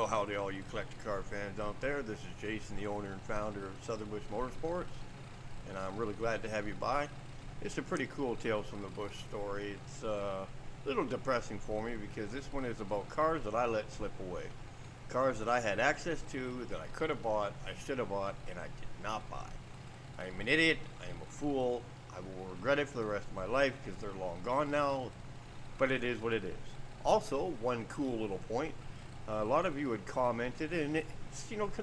Well, howdy all you collector car fans out there. This is Jason, the owner and founder of Southern Bush Motorsports, and I'm really glad to have you by. It's a pretty cool Tales from the Bush story. It's a little depressing for me because this one is about cars that I let slip away. Cars that I had access to, that I could have bought, I should have bought, and I did not buy. I am an idiot, I am a fool, I will regret it for the rest of my life because they're long gone now, but it is what it is. Also, one cool little point. A lot of you had commented, and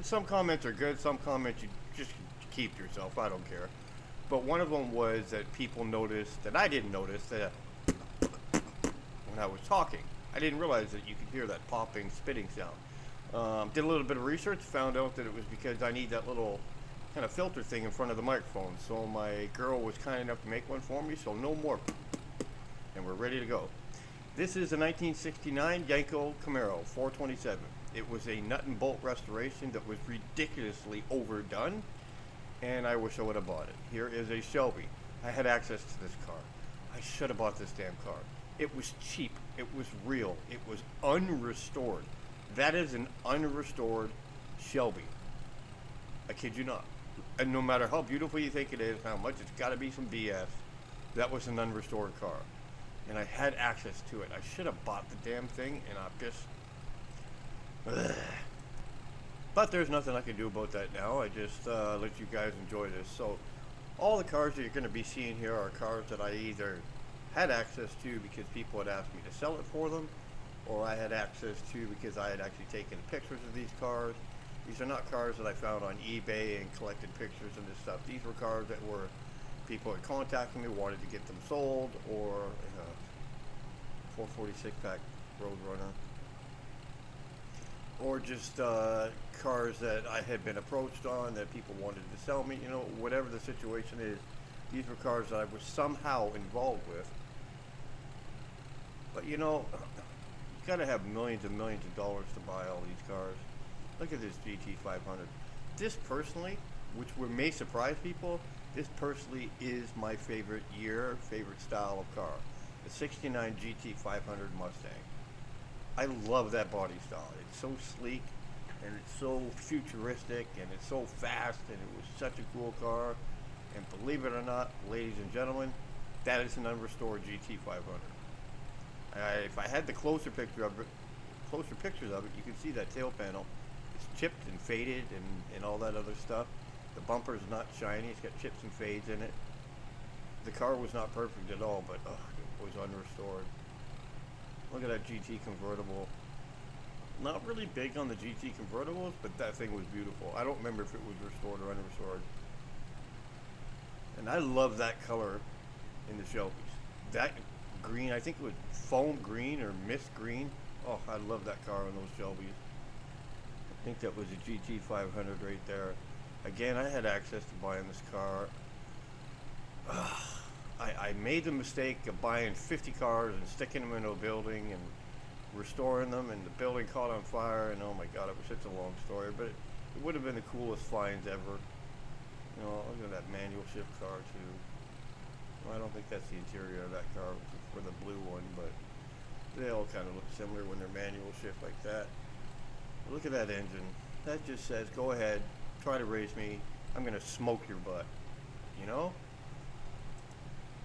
some comments are good, some comments you just keep to yourself. I don't care. But one of them was that people noticed that I didn't notice that when I was talking. I didn't realize that you could hear that popping, spitting sound. Did a little bit of research, found out that it was because I need that little kind of filter thing in front of the microphone. So my girl was kind enough to make one for me, so no more. And we're ready to go. This is a 1969 Yanko Camaro 427. It was a nut and bolt restoration that was ridiculously overdone, and I wish I would have bought it. Here is a Shelby. I had access to this car. I should have bought this damn car. It was cheap. It was real. It was unrestored. That is an unrestored Shelby. I kid you not. And no matter how beautiful you think it is, how much it's got to be some BS, that was an unrestored car. And I had access to it. I should have bought the damn thing, and I just... Ugh. But there's nothing I can do about that now. I just let you guys enjoy this. So, all the cars that you're going to be seeing here are cars that I either had access to because people had asked me to sell it for them, or I had access to because I had actually taken pictures of these cars. These are not cars that I found on eBay and collected pictures and this stuff. These were cars that were... people had contacted me, wanted to get them sold, or 446 pack Roadrunner, or just cars that I had been approached on that people wanted to sell me. Whatever the situation is, these were cars that I was somehow involved with. But you got to have millions and millions of dollars to buy all these cars. Look at this GT500. This personally, which may surprise people, this personally is my favorite style of car. The 69 GT500 Mustang. I love that body style. It's so sleek, and it's so futuristic, and it's so fast, and it was such a cool car. And believe it or not, ladies and gentlemen, that is an unrestored GT500. If I had the closer pictures of it, you can see that tail panel. It's chipped and faded and all that other stuff. The bumper's not shiny. It's got chips and fades in it. The car was not perfect at all, but it was unrestored. Look at that GT convertible. Not really big on the GT convertibles, but that thing was beautiful. I don't remember if it was restored or unrestored. And I love that color in the Shelbys. That green, I think it was foam green or mist green. Oh, I love that car on those Shelbys. I think that was a GT500 right there. Again, I had access to buying this car. I made the mistake of buying 50 cars and sticking them into a building and restoring them, and the building caught on fire, and oh my god, it was such a long story, but it would have been the coolest finds ever. Look at that manual shift car too. Well, I don't think that's the interior of that car for the blue one, but they all kind of look similar when they're manual shift like that. Look at that engine. That just says, go ahead, try to race me, I'm going to smoke your butt,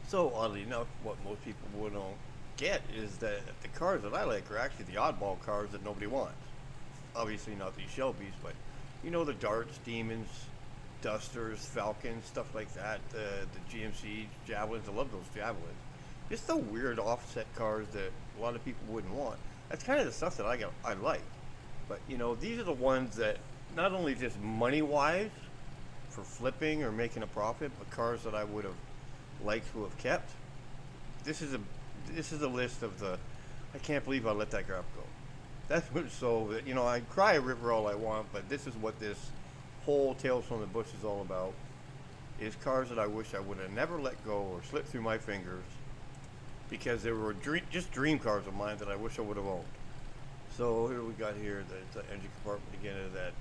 So, oddly enough, what most people wouldn't get is that the cars that I like are actually the oddball cars that nobody wants. Obviously not these Shelbys, but, the Darts, Demons, Dusters, Falcons, stuff like that, the GMC, Javelins, I love those Javelins. Just the weird offset cars that a lot of people wouldn't want. That's kind of the stuff that I like. But, these are the ones that not only just money-wise for flipping or making a profit, but cars that I would have liked to have kept. This is a list of the, I can't believe I let that crap go. That's what, so, I cry a river all I want, but this is what this whole Tales from the Bush is all about, is cars that I wish I would have never let go or slipped through my fingers because they were just dream cars of mine that I wish I would have owned. So here we got here the engine compartment again of that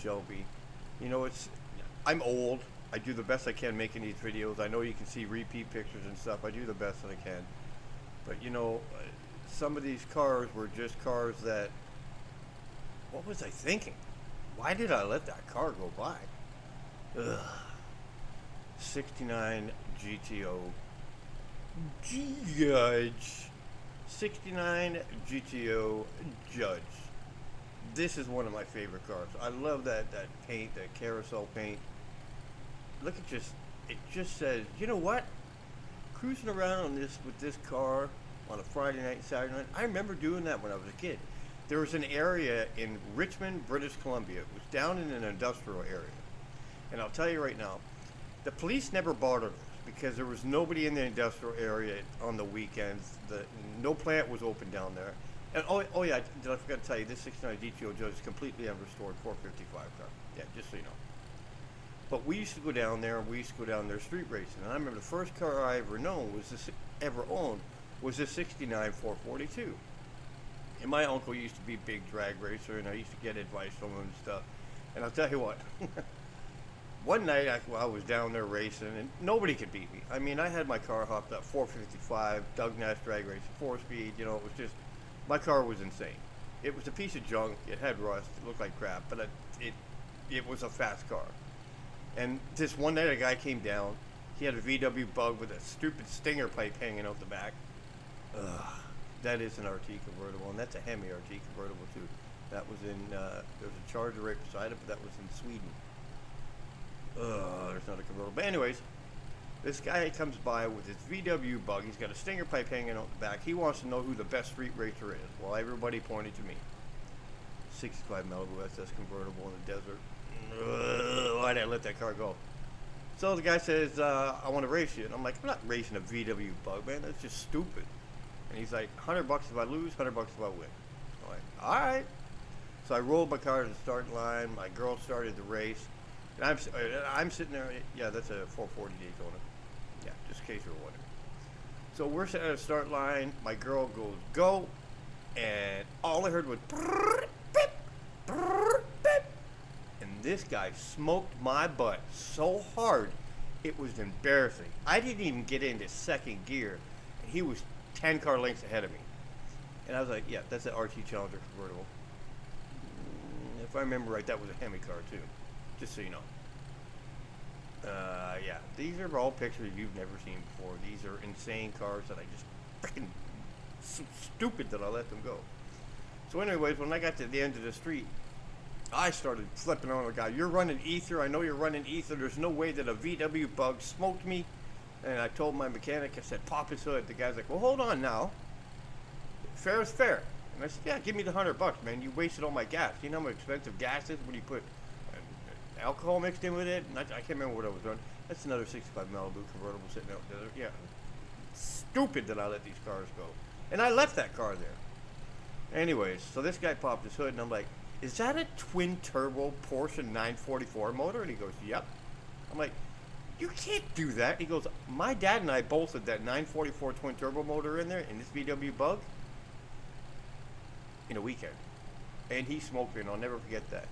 Shelby. I'm old. I do the best I can making these videos. I know you can see repeat pictures and stuff. I do the best that I can. But some of these cars were just cars that What was I thinking? Why did I let that car go by? Ugh. 69 GTO Judge. 69 GTO Judge. This is one of my favorite cars. I love that paint, that carousel paint. Look at it just says, you know what? Cruising around on this with this car on a Friday night, Saturday night. I remember doing that when I was a kid. There was an area in Richmond, British Columbia. It was down in an industrial area. And I'll tell you right now, the police never bothered us because there was nobody in the industrial area on the weekends. No plant was open down there. And oh yeah, I forgot to tell you, this 69 GTO Judge is completely unrestored 455 car. Yeah, just so you know. But we used to go down there, and we used to go down there street racing. And I remember the first car I ever owned was this 69 442. And my uncle used to be a big drag racer, and I used to get advice from him and stuff. And I'll tell you what, one night I was down there racing, and nobody could beat me. I mean, I had my car hopped up 455, Doug Nash drag racing, 4-speed. You know, it was just, my car was insane. It was a piece of junk. It had rust. It looked like crap, but it was a fast car. And this one night, a guy came down. He had a VW Bug with a stupid stinger pipe hanging out the back. Ugh. That is an RT convertible, and that's a Hemi RT convertible too. That was in, there's a Charger right beside it, but that was in Sweden. There's not a convertible. But anyways, this guy comes by with his VW Bug. He's got a stinger pipe hanging out the back. He wants to know who the best street racer is. Well, everybody pointed to me. 65 Malibu SS convertible in the desert. Why did I let that car go? So the guy says, I want to race you. And I'm like, I'm not racing a VW Bug, man. That's just stupid. And he's like, $100 if I lose, $100 if I win. I'm like, all right. So I rolled my car to the starting line. My girl started the race. And I'm sitting there. Yeah, that's a 440 Daytona. Yeah, just in case you were wondering. So we're sitting at the start line. My girl goes, go. And all I heard was, beep, beep. And this guy smoked my butt so hard, it was embarrassing. I didn't even get into second gear. And he was 10 car lengths ahead of me. And I was like, yeah, that's an RT Challenger convertible. If I remember right, that was a Hemi car too. Just so you know. Yeah, these are all pictures you've never seen before. These are insane cars that I just freaking stupid that I let them go. So anyways, when I got to the end of the street, I started flipping on the guy. You're running ether. I know you're running ether. There's no way that a VW Bug smoked me. And I told my mechanic, I said, pop his hood. The guy's like, well, hold on now. Fair is fair. And I said, yeah, give me the $100, man. You wasted all my gas. You know how expensive gas is when you put alcohol mixed in with it? And I can't remember what I was doing. That's another 65 Malibu convertible sitting out there. Yeah. Stupid that I let these cars go. And I left that car there. Anyways, so this guy popped his hood, and I'm like, is that a twin-turbo Porsche 944 motor? And he goes, yep. I'm like, you can't do that. He goes, my dad and I bolted that 944 twin-turbo motor in there in this VW Bug in a weekend. And he smoked me, and I'll never forget that.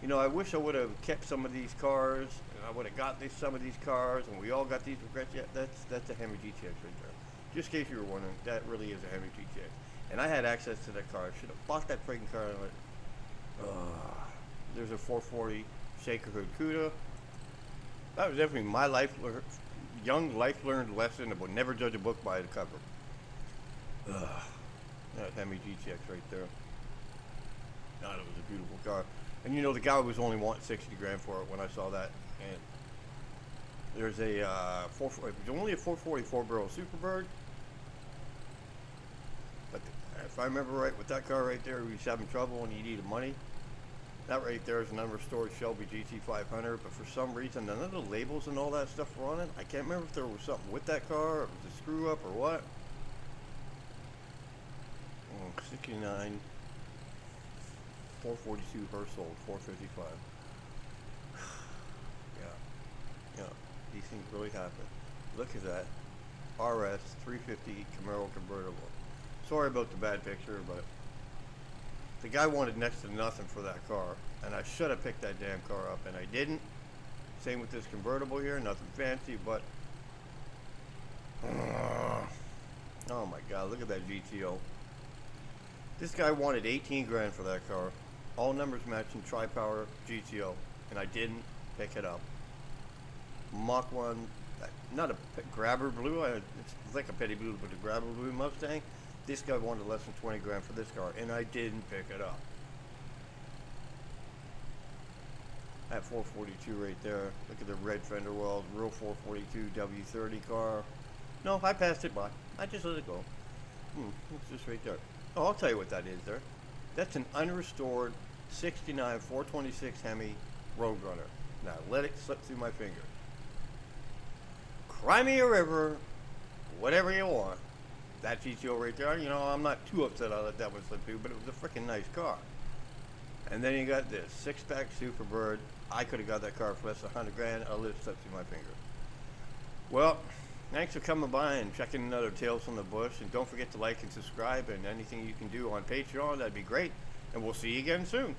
You know, I wish I would have kept some of these cars, and I would have got some of these cars, and we all got these regrets. Yeah, that's a Hemi GTX right there. Just in case you were wondering, that really is a Hemi GTX. And I had access to that car. I should have bought that freaking car. And I went, there's a 440 Shaker Hood Cuda. That was definitely my young life-learned lesson about never judge a book by the cover. That Hemi GTX right there. God, it was a beautiful car. And you know, the guy was only wanting 60 grand for it when I saw that. And there's a it was only a 444 barrel Superbird. But if I remember right, with that car right there, he was having trouble and he needed money. That right there is an unrestored Shelby GT500, but for some reason, none of the labels and all that stuff were on it. I can't remember if there was something with that car, or it was a screw up, or what. 69, 442 Hersold, 455. Yeah, these things really happen. Look at that, RS 350 Camaro convertible. Sorry about the bad picture, but the guy wanted next to nothing for that car, and I should have picked that damn car up, and I didn't. Same with this convertible here, nothing fancy, but oh my God, look at that GTO. This guy wanted 18 grand for that car. all numbers matching tri-power GTO, and I didn't pick it up. Mach 1, not a grabber blue, it's like a petty blue, but a grabber blue Mustang. This guy wanted less than 20 grand for this car, and I didn't pick it up. That 442 right there. Look at the red fender wells, real 442 W30 car. No, I passed it by. I just let it go. What's this right there? Oh, I'll tell you what that is there. That's an unrestored 69 426 Hemi Roadrunner. Now, let it slip through my fingers. Cry me a river, whatever you want. That GTO right there, you know, I'm not too upset I let that one slip through, but it was a freaking nice car. And then you got this, 6-pack Superbird. I could have got that car for less than 100 grand. I let it slip through my fingers. Well, thanks for coming by and checking another Tales from the Bush. And don't forget to like and subscribe, and anything you can do on Patreon, that'd be great. And we'll see you again soon.